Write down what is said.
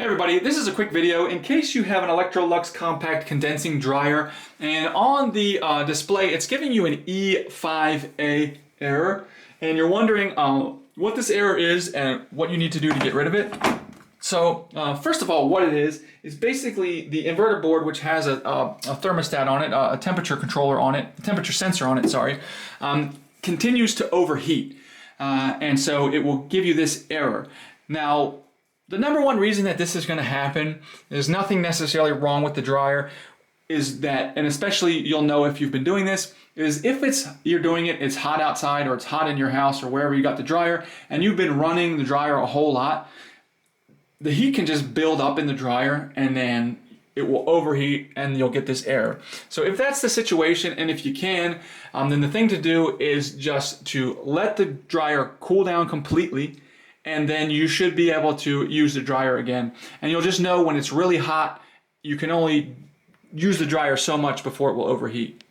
Hey everybody, this is a quick video in case you have an Electrolux Compact condensing dryer and on the display it's giving you an E5A error and you're wondering what this error is and what you need to do to get rid of it. So first of all, what it is basically the inverter board, which has a thermostat on it, a temperature controller on it, a temperature sensor on it, sorry, continues to overheat and so it will give you this error. Now, the number one reason that this is going to happen, there's nothing necessarily wrong with the dryer, is that, and especially you'll know if you've been doing this, is if you're doing it, it's hot outside or it's hot in your house or wherever you got the dryer, and you've been running the dryer a whole lot, the heat can just build up in the dryer and then it will overheat and you'll get this error. So if that's the situation, and if you can, then the thing to do is just to let the dryer cool down completely, and then you should be able to use the dryer again. And you'll just know when it's really hot, you can only use the dryer so much before it will overheat.